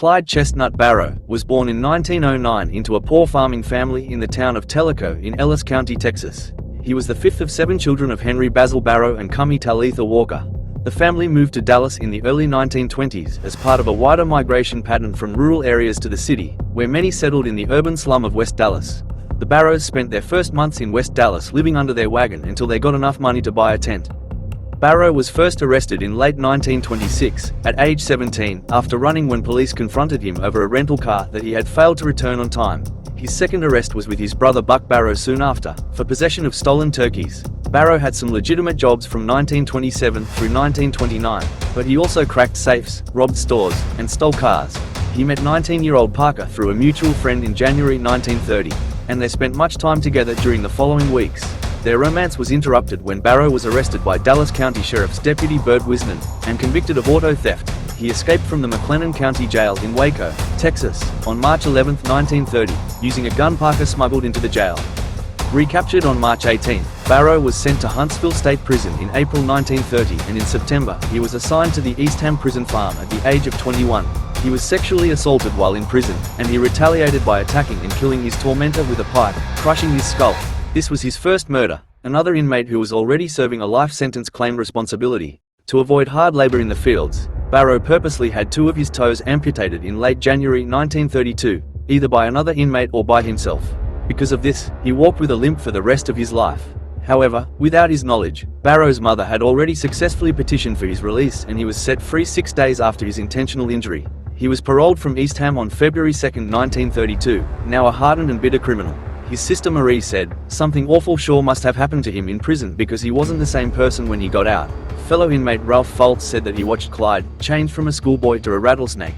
Clyde Chestnut Barrow was born in 1909 into a poor farming family in the town of Tellico in Ellis County, Texas. He was the fifth of 7 children of Henry Basil Barrow and Cummy Talitha Walker. The family moved to Dallas in the early 1920s as part of a wider migration pattern from rural areas to the city, where many settled in the urban slum of West Dallas. The Barrows spent their first months in West Dallas living under their wagon until they got enough money to buy a tent. Barrow was first arrested in late 1926, at age 17, after running when police confronted him over a rental car that he had failed to return on time. His second arrest was with his brother Buck Barrow soon after, for possession of stolen turkeys. Barrow had some legitimate jobs from 1927 through 1929, but he also cracked safes, robbed stores, and stole cars. He met 19-year-old Parker through a mutual friend in January 1930, and they spent much time together during the following weeks. Their romance was interrupted when Barrow was arrested by Dallas County Sheriff's Deputy Bert Wisnan, and convicted of auto theft. He escaped from the McLennan County Jail in Waco, Texas, on March 11, 1930, using a gun Parker smuggled into the jail. Recaptured on March 18, Barrow was sent to Huntsville State Prison in April 1930, and in September, he was assigned to the East Ham Prison Farm at the age of 21. He was sexually assaulted while in prison, and he retaliated by attacking and killing his tormentor with a pipe, crushing his skull. This was his first murder. Another inmate who was already serving a life sentence claimed responsibility. To avoid hard labor in the fields, Barrow purposely had 2 of his toes amputated in late January 1932, either by another inmate or by himself. Because of this, he walked with a limp for the rest of his life. However, without his knowledge, Barrow's mother had already successfully petitioned for his release, and he was set free 6 days after his intentional injury. He was paroled from East Ham on February 2, 1932, now a hardened and bitter criminal. His sister Marie said, "Something awful sure must have happened to him in prison because he wasn't the same person when he got out." Fellow inmate Ralph Fultz said that he watched Clyde change from a schoolboy to a rattlesnake.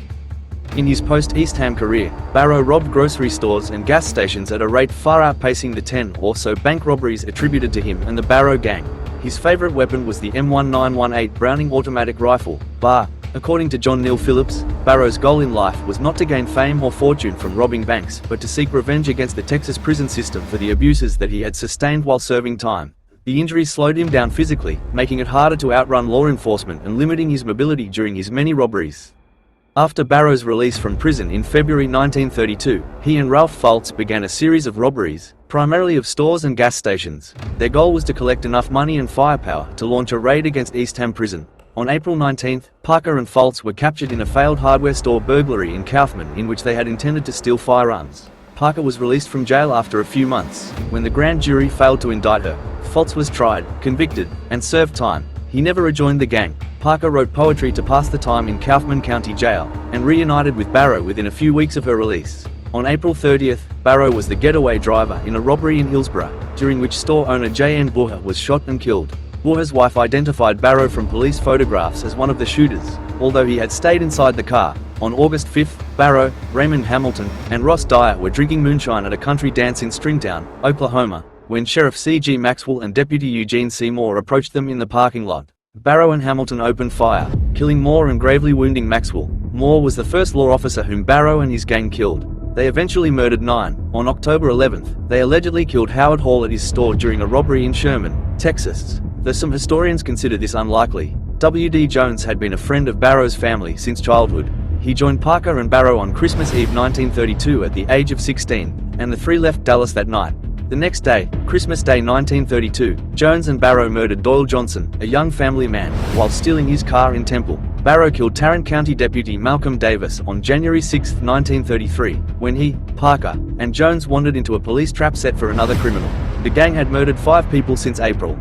In his post-East Ham career, Barrow robbed grocery stores and gas stations at a rate far outpacing the 10 or so bank robberies attributed to him and the Barrow gang. His favorite weapon was the M1918 Browning automatic rifle, bar. According to John Neal Phillips, Barrow's goal in life was not to gain fame or fortune from robbing banks, but to seek revenge against the Texas prison system for the abuses that he had sustained while serving time. The injuries slowed him down physically, making it harder to outrun law enforcement and limiting his mobility during his many robberies. After Barrow's release from prison in February 1932, he and Ralph Fultz began a series of robberies, primarily of stores and gas stations. Their goal was to collect enough money and firepower to launch a raid against East Ham Prison. On April 19, Parker and Fultz were captured in a failed hardware store burglary in Kaufman in which they had intended to steal firearms. Parker was released from jail after a few months. When the grand jury failed to indict her, Fultz was tried, convicted, and served time. He never rejoined the gang. Parker wrote poetry to pass the time in Kaufman County Jail, and reunited with Barrow within a few weeks of her release. On April 30, Barrow was the getaway driver in a robbery in Hillsborough, during which store owner J.N. Bucher was shot and killed. Bucher's wife identified Barrow from police photographs as one of the shooters, although he had stayed inside the car. On August 5, Barrow, Raymond Hamilton, and Ross Dyer were drinking moonshine at a country dance in Stringtown, Oklahoma, when Sheriff C.G. Maxwell and Deputy Eugene C. Moore approached them in the parking lot. Barrow and Hamilton opened fire, killing Moore and gravely wounding Maxwell. Moore was the first law officer whom Barrow and his gang killed. They eventually murdered 9. On October 11, they allegedly killed Howard Hall at his store during a robbery in Sherman, Texas. Though some historians consider this unlikely, W.D. Jones had been a friend of Barrow's family since childhood. He joined Parker and Barrow on Christmas Eve 1932 at the age of 16, and the 3 left Dallas that night. The next day, Christmas Day 1932, Jones and Barrow murdered Doyle Johnson, a young family man, while stealing his car in Temple. Barrow killed Tarrant County Deputy Malcolm Davis on January 6, 1933, when he, Parker, and Jones wandered into a police trap set for another criminal. The gang had murdered 5 people since April.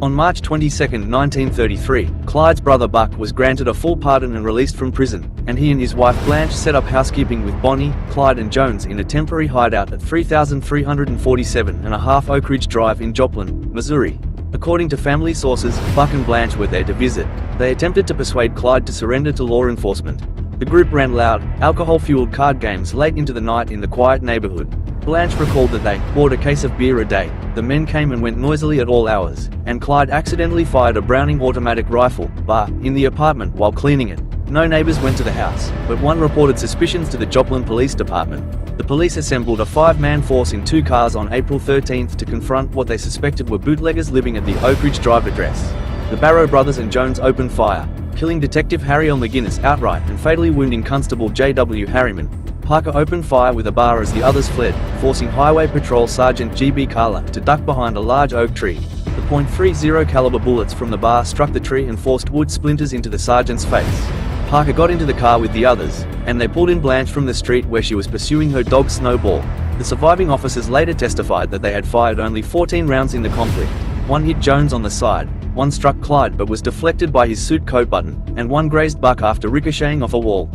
On March 22, 1933, Clyde's brother Buck was granted a full pardon and released from prison, and he and his wife Blanche set up housekeeping with Bonnie, Clyde and Jones in a temporary hideout at 3347.5 Oak Ridge Drive in Joplin, Missouri. According to family sources, Buck and Blanche were there to visit. They attempted to persuade Clyde to surrender to law enforcement. The group ran loud, alcohol-fueled card games late into the night in the quiet neighborhood. Blanche recalled that they bought a case of beer a day. The men came and went noisily at all hours, and Clyde accidentally fired a Browning automatic rifle, bar, in the apartment while cleaning it. No neighbors went to the house, but one reported suspicions to the Joplin Police Department. The police assembled a 5-man force in 2 cars on April 13 to confront what they suspected were bootleggers living at the Oak Ridge Drive address. The Barrow brothers and Jones opened fire. killing Detective Harry L. McGinnis outright and fatally wounding Constable J.W. Harriman. Parker opened fire with a bar as the others fled, forcing Highway Patrol Sergeant G.B. Carla to duck behind a large oak tree. The .30 caliber bullets from the bar struck the tree and forced wood splinters into the sergeant's face. Parker got into the car with the others, and they pulled in Blanche from the street where she was pursuing her dog Snowball. The surviving officers later testified that they had fired only 14 rounds in the conflict. One hit Jones on the side, one struck Clyde but was deflected by his suit coat button, and one grazed Buck after ricocheting off a wall.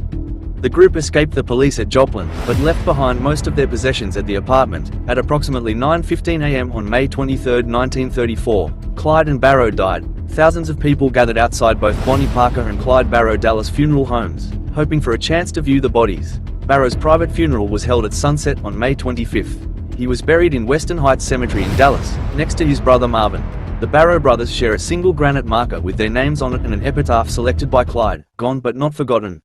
The group escaped the police at Joplin, but left behind most of their possessions at the apartment. At approximately 9:15 a.m. on May 23, 1934, Clyde and Barrow died. Thousands of people gathered outside both Bonnie Parker and Clyde Barrow Dallas funeral homes, hoping for a chance to view the bodies. Barrow's private funeral was held at sunset on May 25. He was buried in Western Heights Cemetery in Dallas, next to his brother Marvin. The Barrow brothers share a single granite marker with their names on it and an epitaph selected by Clyde, "Gone but not forgotten."